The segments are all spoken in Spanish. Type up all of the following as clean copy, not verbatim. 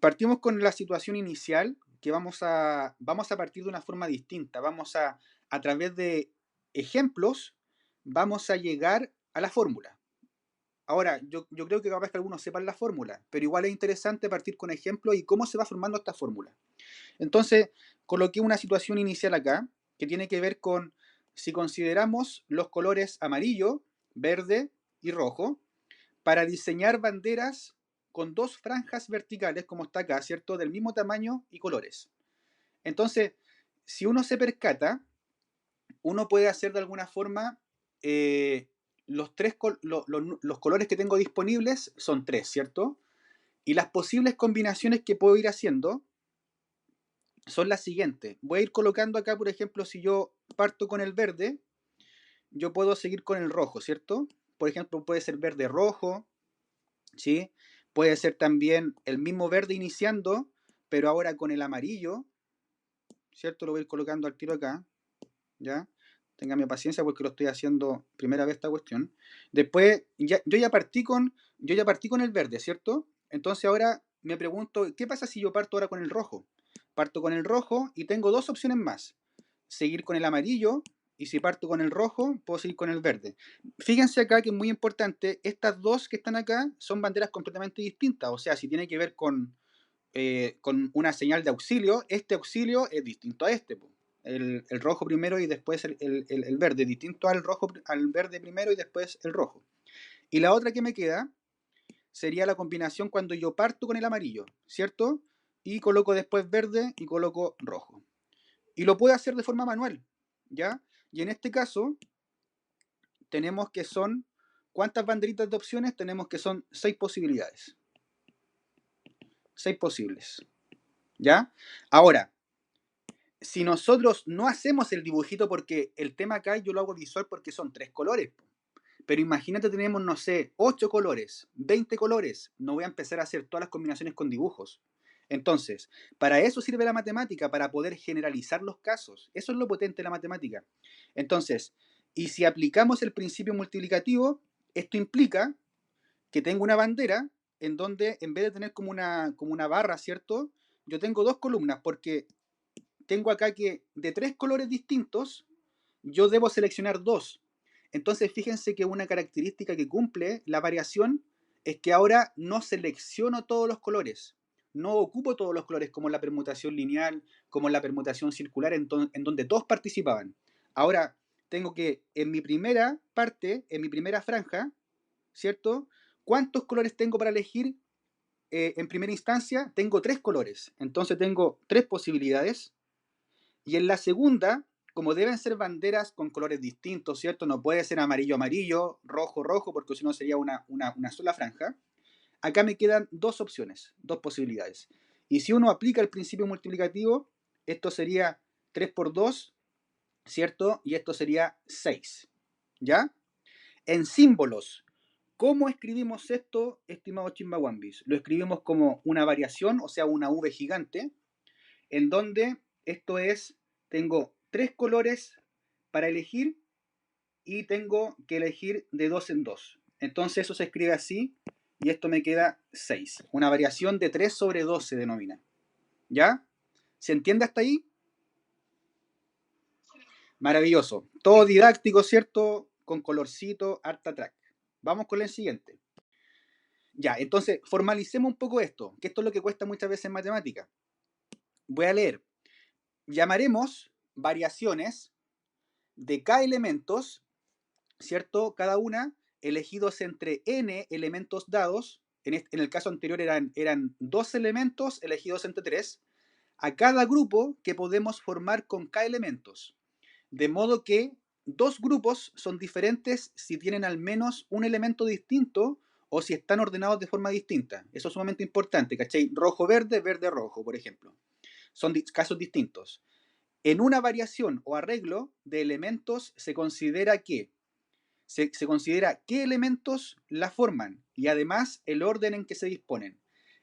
Partimos con la situación inicial, que vamos a partir de una forma distinta. A través de ejemplos, vamos a llegar a la fórmula. Ahora, yo creo que capaz que algunos sepan la fórmula, pero igual es interesante partir con ejemplos y cómo se va formando esta fórmula. Entonces, coloqué una situación inicial acá, que tiene que ver con si consideramos los colores amarillo, verde y rojo, para diseñar banderas con dos franjas verticales, como está acá, ¿cierto? Del mismo tamaño y colores. Entonces, si uno se percata, uno puede hacer de alguna forma los colores que tengo disponibles son tres, ¿cierto? Y las posibles combinaciones que puedo ir haciendo son las siguientes. Voy a ir colocando acá, por ejemplo, si yo parto con el verde, yo puedo seguir con el rojo, ¿cierto? Por ejemplo, puede ser verde rojo, ¿sí? Puede ser también el mismo verde iniciando, pero ahora con el amarillo, ¿cierto? Lo voy a ir colocando al tiro acá, ¿ya? Téngame paciencia porque lo estoy haciendo primera vez esta cuestión. Después, yo ya partí con el verde, ¿cierto? Entonces ahora me pregunto, ¿qué pasa si yo parto ahora con el rojo? Parto con el rojo y tengo dos opciones más. Seguir con el amarillo y si parto con el rojo, puedo seguir con el verde. Fíjense acá que es muy importante, estas dos que están acá son banderas completamente distintas. O sea, si tiene que ver con una señal de auxilio, este auxilio es distinto a este. El rojo primero y después el verde, distinto al rojo, al verde primero y después el rojo. Y la otra que me queda sería la combinación cuando yo parto con el amarillo, ¿cierto? Y coloco después verde y coloco rojo. Y lo puedo hacer de forma manual, ¿ya? Y en este caso, tenemos que son, ¿cuántas banderitas de opciones? Tenemos que son 6 posibilidades. 6 posibles, ¿ya? Ahora, si nosotros no hacemos el dibujito, porque el tema acá yo lo hago visual porque son 3 colores, pero imagínate tenemos, no sé, 8 colores, 20 colores, no voy a empezar a hacer todas las combinaciones con dibujos. Entonces, para eso sirve la matemática, para poder generalizar los casos. Eso es lo potente de la matemática. Entonces, y si aplicamos el principio multiplicativo, esto implica que tengo una bandera en donde en vez de tener como una barra, ¿cierto? Yo tengo dos columnas porque tengo acá que de 3 colores distintos, yo debo seleccionar 2. Entonces, fíjense que una característica que cumple la variación es que ahora no selecciono todos los colores. No ocupo todos los colores como en la permutación lineal, como en la permutación circular, en donde todos participaban. Ahora, tengo que en mi primera parte, en mi primera franja, ¿cierto? ¿Cuántos colores tengo para elegir? En primera instancia, tengo 3 colores. Entonces, tengo 3 posibilidades. Y en la segunda, como deben ser banderas con colores distintos, ¿cierto? No puede ser amarillo, amarillo, rojo, rojo, porque si no sería una sola franja. Acá me quedan dos opciones, dos posibilidades. Y si uno aplica el principio multiplicativo, esto sería 3 por 2, ¿cierto? Y esto sería 6. ¿Ya? En símbolos, ¿cómo escribimos esto, estimados chimbawambis? Lo escribimos como una variación, o sea, una V gigante, en donde esto es, tengo 3 colores para elegir y tengo que elegir de 2 en 2. Entonces eso se escribe así y esto me queda 6. Una variación de 3 sobre 2 se denomina. ¿Ya? ¿Se entiende hasta ahí? Maravilloso. Todo didáctico, ¿cierto? Con colorcito, art track. Vamos con el siguiente. Ya, entonces formalicemos un poco esto, que esto es lo que cuesta muchas veces en matemática. Voy a leer. Llamaremos variaciones de K elementos, ¿cierto? Cada una elegidos entre n elementos dados. En el caso anterior eran 2 elementos elegidos entre 3. A cada grupo que podemos formar con K elementos. De modo que dos grupos son diferentes si tienen al menos un elemento distinto o si están ordenados de forma distinta. Eso es sumamente importante, ¿cachai? Rojo-verde, verde-rojo, por ejemplo. Son casos distintos. En una variación o arreglo de elementos se considera se considera qué elementos la forman y además el orden en que se disponen.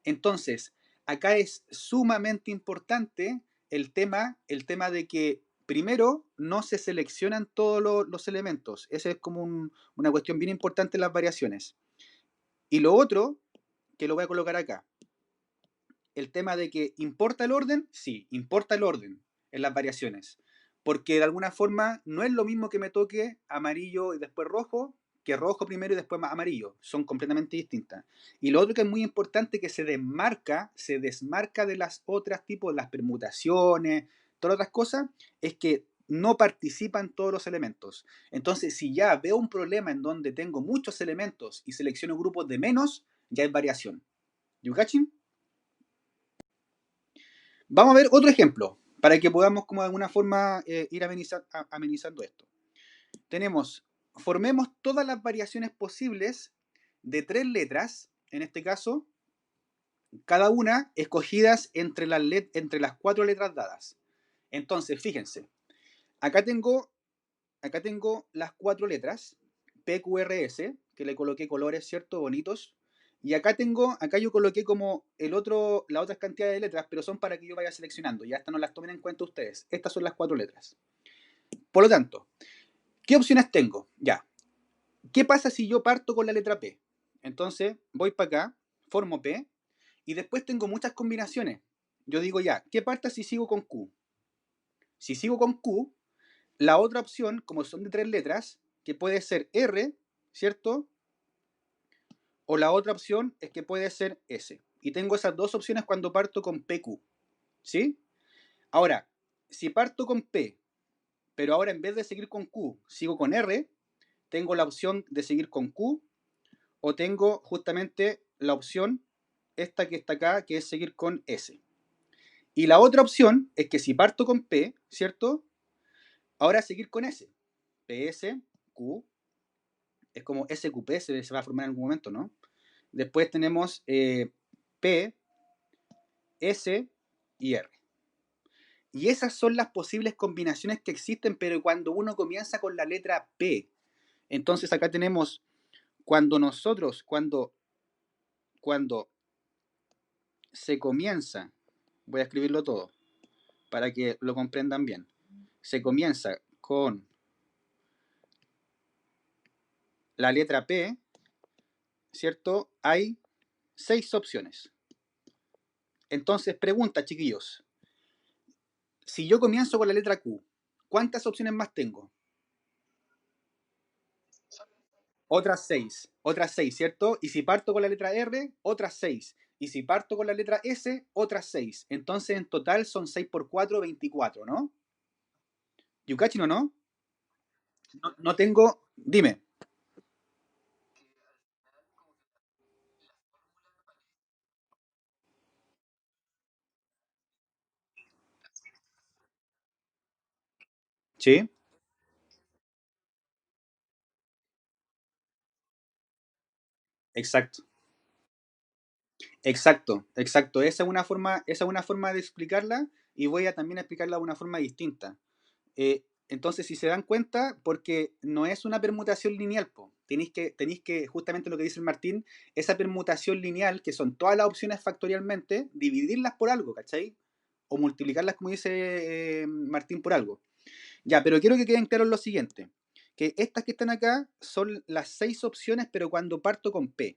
Entonces, acá es sumamente importante el tema de que primero no se seleccionan todos los elementos. Esa es como una cuestión bien importante en las variaciones. Y lo otro, que lo voy a colocar acá, el tema de que ¿importa el orden? Sí, importa el orden en las variaciones. Porque de alguna forma no es lo mismo que me toque amarillo y después rojo, que rojo primero y después amarillo. Son completamente distintas. Y lo otro que es muy importante que se desmarca de las otras tipos, las permutaciones, todas otras cosas, es que no participan todos los elementos. Entonces, si ya veo un problema en donde tengo muchos elementos y selecciono grupos de menos, ya hay variación. ¿You catching? Vamos a ver otro ejemplo para que podamos como de alguna forma ir amenizando esto. Tenemos, formemos todas las variaciones posibles de 3 letras, en este caso, cada una escogidas entre las 4 letras dadas. Entonces, fíjense, acá tengo, acá tengo las 4 letras, PQRS, que le coloqué colores, ¿cierto? Bonitos. Y acá yo coloqué como la otra cantidad de letras, pero son para que yo vaya seleccionando. Ya estas no las tomen en cuenta ustedes. Estas son las 4 letras. Por lo tanto, ¿qué opciones tengo? Ya. ¿Qué pasa si yo parto con la letra P? Entonces, voy para acá, formo P, y después tengo muchas combinaciones. Yo digo ya, ¿qué pasa si sigo con Q? Si sigo con Q, la otra opción, como son de 3 letras, que puede ser R, ¿cierto? O la otra opción es que puede ser S. Y tengo esas dos opciones cuando parto con PQ. ¿Sí? Ahora, si parto con P, pero ahora en vez de seguir con Q, sigo con R, tengo la opción de seguir con Q o tengo justamente la opción esta que está acá, que es seguir con S. Y la otra opción es que si parto con P, ¿cierto? Ahora seguir con S. PS, Q, es como SQP, se va a formar en algún momento, ¿no? Después tenemos P, S y R. Y esas son las posibles combinaciones que existen, pero cuando uno comienza con la letra P. Entonces acá tenemos cuando se comienza, voy a escribirlo todo para que lo comprendan bien. Se comienza con la letra P, ¿cierto? Hay 6 opciones. Entonces, pregunta, chiquillos. Si yo comienzo con la letra Q, ¿cuántas opciones más tengo? Otras seis, ¿cierto? Y si parto con la letra R, otras 6. Y si parto con la letra S, otras 6. Entonces, en total son 6 por 4, 24, ¿no? ¿Yucachi no? No tengo... Dime. ¿Sí? Exacto. Exacto. Esa es una forma de explicarla y voy a también explicarla de una forma distinta. Entonces, si se dan cuenta, porque no es una permutación lineal, po. Tenéis que, justamente lo que dice el Martín, esa permutación lineal, que son todas las opciones factorialmente, dividirlas por algo, ¿cachai? O multiplicarlas, como dice Martín, por algo. Ya, pero quiero que queden claros lo siguiente, que estas que están acá son las 6 opciones, pero cuando parto con P.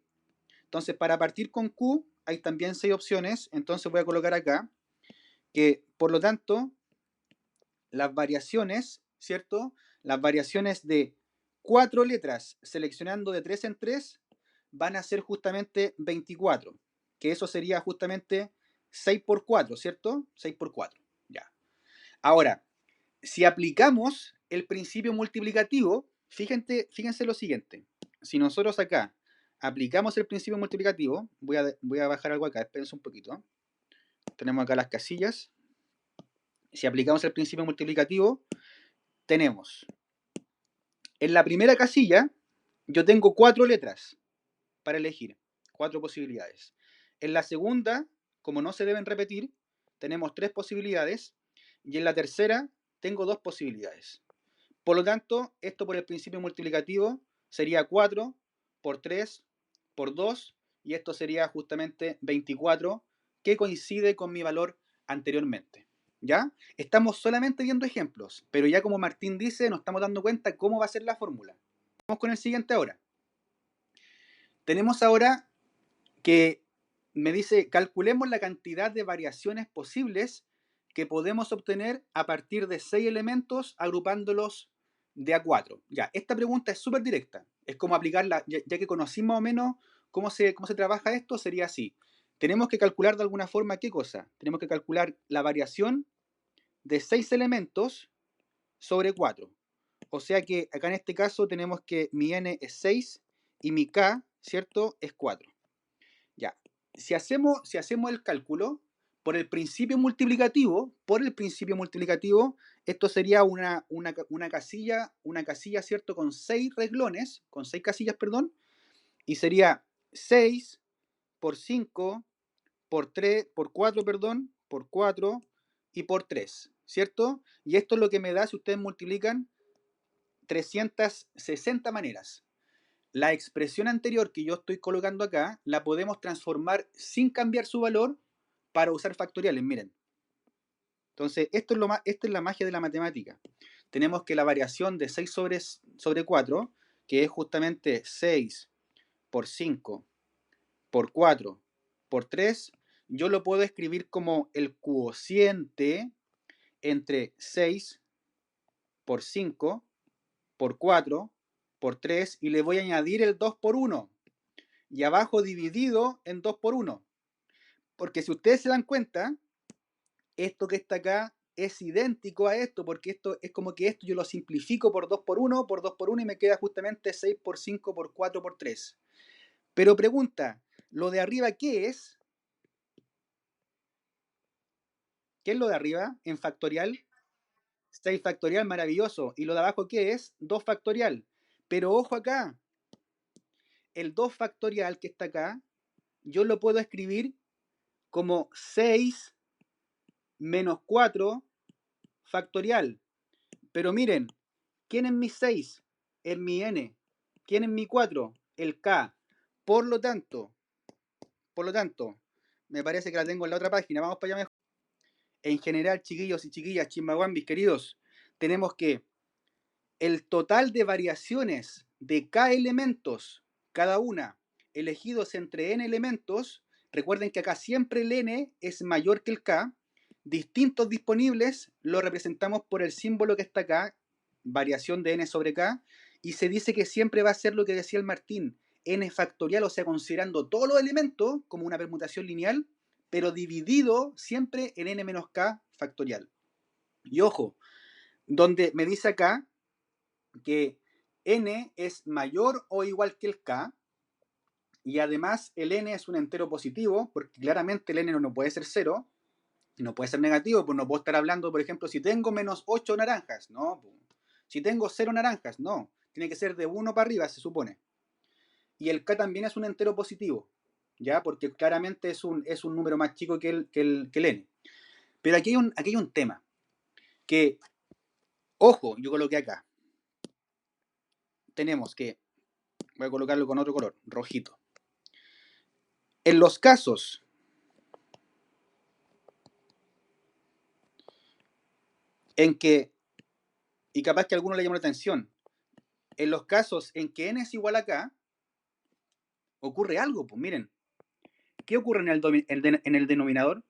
Entonces, para partir con Q, hay también 6 opciones, entonces voy a colocar acá que, por lo tanto, las variaciones, ¿cierto? Las variaciones de 4 letras seleccionando de 3 en 3 van a ser justamente 24, que eso sería justamente 6 por 4, ¿cierto? 6 por 4, ya. Ahora, si aplicamos el principio multiplicativo, fíjense lo siguiente. Si nosotros acá aplicamos el principio multiplicativo, voy a bajar algo acá, espérense un poquito. Tenemos acá las casillas. Si aplicamos el principio multiplicativo, tenemos en la primera casilla, yo tengo 4 letras para elegir, 4 posibilidades. En la segunda, como no se deben repetir, tenemos 3 posibilidades. Y en la tercera, tengo 2 posibilidades. Por lo tanto, esto por el principio multiplicativo sería 4 por 3 por 2, y esto sería justamente 24, que coincide con mi valor anteriormente. ¿Ya? Estamos solamente viendo ejemplos, pero ya como Martín dice, nos estamos dando cuenta cómo va a ser la fórmula. Vamos con el siguiente ahora. Tenemos ahora que me dice, calculemos la cantidad de variaciones posibles que podemos obtener a partir de 6 elementos agrupándolos de a 4. Ya, esta pregunta es súper directa. Es como aplicarla, ya que conocimos más o menos cómo se trabaja esto, sería así. Tenemos que calcular de alguna forma, ¿qué cosa? Tenemos que calcular la variación de 6 elementos sobre 4. O sea que acá en este caso tenemos que mi n es 6 y mi k, ¿cierto?, es 4. Ya. Si hacemos el cálculo por el principio multiplicativo, esto sería una casilla, ¿cierto?, con 6 renglones, con 6 casillas, perdón, y sería 6 por 5 por 3, por 4, perdón, por 4 y por 3, ¿cierto? Y esto es lo que me da si ustedes multiplican 360 maneras. La expresión anterior que yo estoy colocando acá la podemos transformar sin cambiar su valor para usar factoriales, miren. Entonces, esta es la magia de la matemática. Tenemos que la variación de 6 sobre 4, que es justamente 6 por 5 por 4 por 3, yo lo puedo escribir como el cociente entre 6 por 5 por 4 por 3 y le voy a añadir el 2 por 1 y abajo dividido en 2 por 1. Porque si ustedes se dan cuenta, esto que está acá es idéntico a esto, porque esto es como que esto yo lo simplifico por 2 por 1 y me queda justamente 6 por 5 por 4 por 3. Pero pregunta, ¿lo de arriba qué es? ¿Qué es lo de arriba en factorial? 6 factorial, maravilloso. ¿Y lo de abajo qué es? 2 factorial. Pero ojo acá, el 2 factorial que está acá, yo lo puedo escribir como 6 menos 4 factorial. Pero miren, ¿quién es mi 6? Es mi n. ¿Quién es mi 4? El k. Por lo tanto, me parece que la tengo en la otra página. Vamos para allá mejor. En general, chiquillos y chiquillas, chimbawambis queridos, tenemos que el total de variaciones de k elementos, cada una, elegidos entre n elementos, recuerden que acá siempre el n es mayor que el k, distintos disponibles lo representamos por el símbolo que está acá, variación de n sobre k, y se dice que siempre va a ser lo que decía el Martín, n factorial, o sea, considerando todos los elementos como una permutación lineal, pero dividido siempre en n menos k factorial. Y ojo, donde me dice acá que n es mayor o igual que el k, y además el n es un entero positivo, porque claramente el n no puede ser 0, no puede ser negativo, pues no puedo estar hablando, por ejemplo, si tengo menos 8 naranjas, no. Si tengo 0 naranjas, no. Tiene que ser de 1 para arriba, se supone. Y el k también es un entero positivo, ¿ya? Porque claramente es un número más chico que el n. Pero aquí hay un tema, que, ojo, yo coloqué acá. Tenemos que, voy a colocarlo con otro color, rojito. En los casos en que, y capaz que a alguno le llama la atención, en los casos en que n es igual a k, ocurre algo, pues miren. ¿Qué ocurre en el denominador?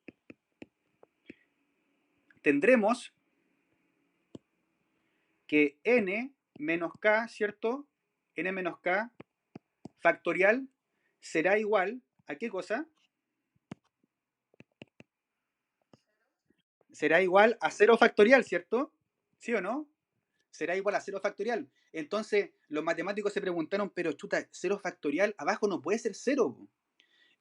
Tendremos que n menos k, ¿cierto? N menos k factorial será igual a ¿qué cosa? Será igual a 0 factorial, ¿cierto? ¿Sí o no? Será igual a 0 factorial. Entonces, los matemáticos se preguntaron, pero chuta, 0 factorial abajo no puede ser 0.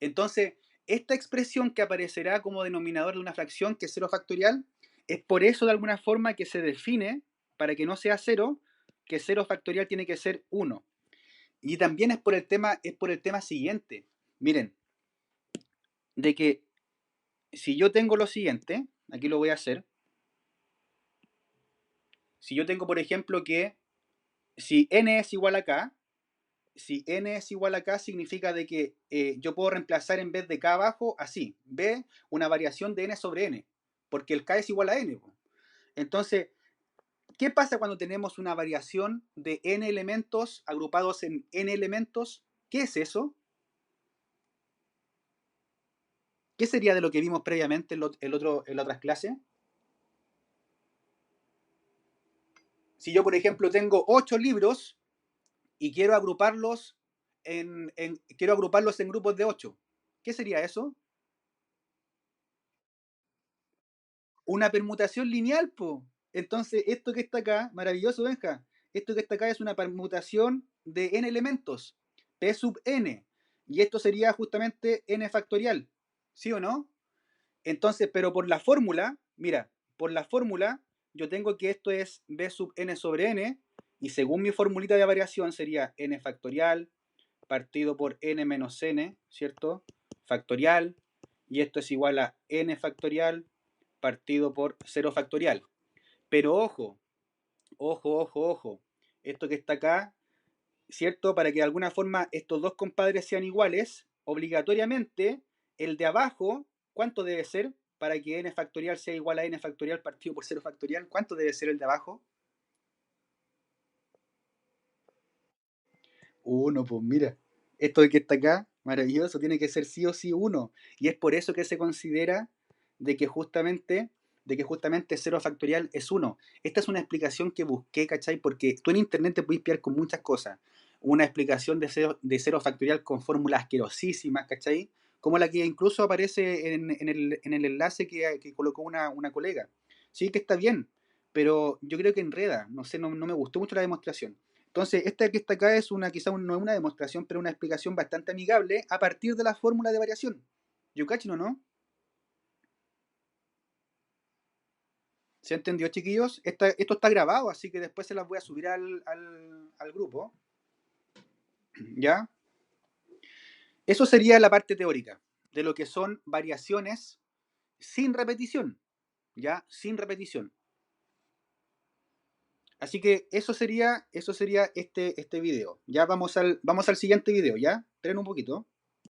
Entonces, esta expresión que aparecerá como denominador de una fracción, que es 0 factorial, es por eso de alguna forma que se define, para que no sea 0, que 0 factorial tiene que ser 1. Y también es por el tema siguiente. Miren, de que si yo tengo lo siguiente, aquí lo voy a hacer. Si yo tengo, por ejemplo, que si n es igual a k, si n es igual a k significa de que yo puedo reemplazar en vez de k abajo así, b, una variación de n sobre n, porque el k es igual a n. Entonces, ¿qué pasa cuando tenemos una variación de n elementos agrupados en n elementos? ¿Qué es eso? ¿Qué sería de lo que vimos previamente en las otras clases? Si yo, por ejemplo, tengo 8 libros y quiero agruparlos quiero agruparlos en grupos de 8, ¿qué sería eso? Una permutación lineal, po. Entonces, esto que está acá, maravilloso, Benja, esto que está acá es una permutación de n elementos, p sub n, y esto sería justamente n factorial, ¿sí o no? Entonces, pero por la fórmula, mira, por la fórmula, yo tengo que esto es b sub n sobre n, y según mi formulita de variación sería n factorial partido por n menos n, ¿cierto? Factorial, y esto es igual a n factorial partido por 0 factorial. Pero ojo, ojo, ojo, ojo, esto que está acá, ¿cierto? Para que de alguna forma estos dos compadres sean iguales, obligatoriamente el de abajo, ¿cuánto debe ser para que n factorial sea igual a n factorial partido por 0 factorial? ¿Cuánto debe ser el de abajo? 1, pues mira, esto de que está acá, maravilloso, tiene que ser sí o sí 1. Y es por eso que se considera de que justamente, de que justamente 0 factorial es 1. Esta es una explicación que busqué, ¿cachai? Porque tú en internet te puedes pillar con muchas cosas. Una explicación de cero factorial con fórmulas asquerosísimas, ¿cachai? Como la que incluso aparece en el enlace que colocó una colega. Sí, que está bien, pero yo creo que enreda. No sé, no me gustó mucho la demostración. Entonces, esta que está acá es quizá no es una demostración, pero una explicación bastante amigable a partir de la fórmula de variación. ¿Yo cacho, no? ¿Se entendió, chiquillos? Esto está grabado, así que después se las voy a subir al grupo. ¿Ya? Eso sería la parte teórica de lo que son variaciones sin repetición. ¿Ya? Sin repetición. Así que eso sería este video. Ya vamos al siguiente video, ¿ya? Esperen un poquito.